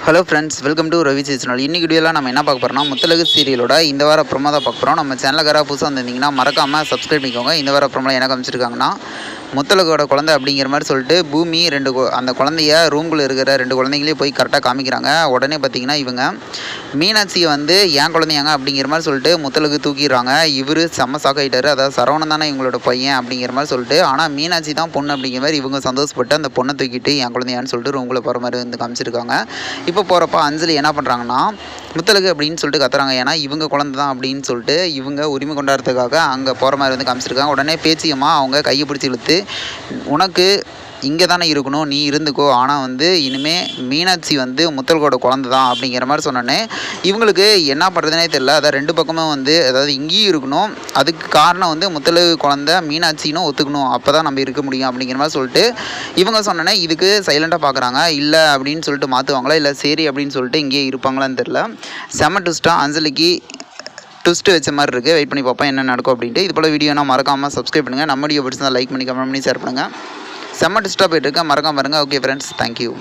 Hello friends, welcome to Ravi channel. இன்னைக்கு வீடியோவில் நம்ம என்ன பார்க்க போகிறோம்னா, முத்தழகு சீரியலோட இந்த வார ப்ரோமோ தான் பார்க்க போகிறோம். நம்ம சேனலுக்கு யாராவது புதுசாக வந்திருந்தீங்கன்னா மறக்காமல் சப்ஸ்கிரைப் பண்ணிக்கோங்க. இந்த வார ப்ரோமோ என்ன காமிச்சிருக்காங்கன்னா, முத்தழகோட குழந்தை அப்படிங்கிற மாதிரி சொல்லிட்டு பூமி அந்த குழந்தைய ரூம்குள்ளே இருக்கிற 2 குழந்தைங்களையும் போய் கரெக்டாக காமிக்கிறாங்க. உடனே பார்த்தீங்கன்னா இவங்க மீனாட்சியை வந்து ஏன் குழந்தையாங்க அப்படிங்கிற மாதிரி சொல்லிட்டு முத்தழகு தூக்கிடுறாங்க. இவர் செம்ம சாக்காயிட்டார். அதாவது சரவணன் தானே இவங்களோட பையன் அப்படிங்கிற மாதிரி சொல்லிட்டு, ஆனால் மீனாட்சி தான் பொண்ணு அப்படிங்கிற மாதிரி இவங்க சந்தோஷப்பட்டு அந்த பொண்ணை தூக்கிட்டு என் குழந்தையான்னு சொல்லிட்டு ரூம்குள்ளே போகிற மாதிரி வந்து காமிச்சிருக்காங்க. இப்போ போகிறப்ப அஞ்சலி என்ன பண்ணுறாங்கன்னா, முத்தழகு அப்படின்னு சொல்லிட்டு கத்துறாங்க. ஏன்னா இவங்க குழந்தை தான் அப்படின்னு சொல்லிட்டு இவங்க உரிமை கொண்டாடுறதுக்காக அங்கே போகிற மாதிரி வந்து காமிச்சிருக்காங்க. உடனே பேச்சியம்மா அவங்க கையை பிடிச்சி இழுத்து, உனக்கு இங்கே தானே இருக்கணும், நீ இருந்துக்கோ, ஆனால் வந்து இனிமேல் மீனாட்சி வந்து முத்தழகோட குழந்தை தான் அப்படிங்கிற மாதிரி சொன்னோன்னே இவங்களுக்கு என்ன பண்ணுறதுனே தெரியல. அதாவது 2 பக்கமும் வந்து அதாவது இங்கேயும் இருக்கணும், அதுக்கு காரணம் வந்து முத்தழகு குழந்தை மீனாட்சின்னு ஒத்துக்கணும், அப்போ தான் நம்ம இருக்க முடியும் அப்படிங்கிற மாதிரி சொல்லிட்டு இவங்க சொன்னோன்னே இதுக்கு சைலண்ட்டாக பார்க்குறாங்க. இல்லை அப்படின்னு சொல்லிட்டு மாற்றுவாங்களா, இல்லை சரி அப்படின்னு சொல்லிட்டு இங்கேயே இருப்பாங்களான்னு தெரில. செம ட்விஸ்ட்டாக அஞ்சலிக்கு ட்விஸ்ட்டு வச்ச மாதிரி இருக்குது. வெயிட் பண்ணி பார்ப்போம் என்ன நடக்கும் அப்படின்ட்டு. இது போல் வீடியோனா மறக்காமல் சப்ஸ்கிரைப் பண்ணுங்கள். நம்ம வீடியோ பிடிச்சிருந்தா லைக் பண்ணி கமெண்ட் பண்ணி ஷேர் பண்ணுங்கள். செம்ம ட்விஸ்ட்டாக போய்ட்டு இருக்கேன், மறக்காம பாருங்கள். Okay friends, thank you.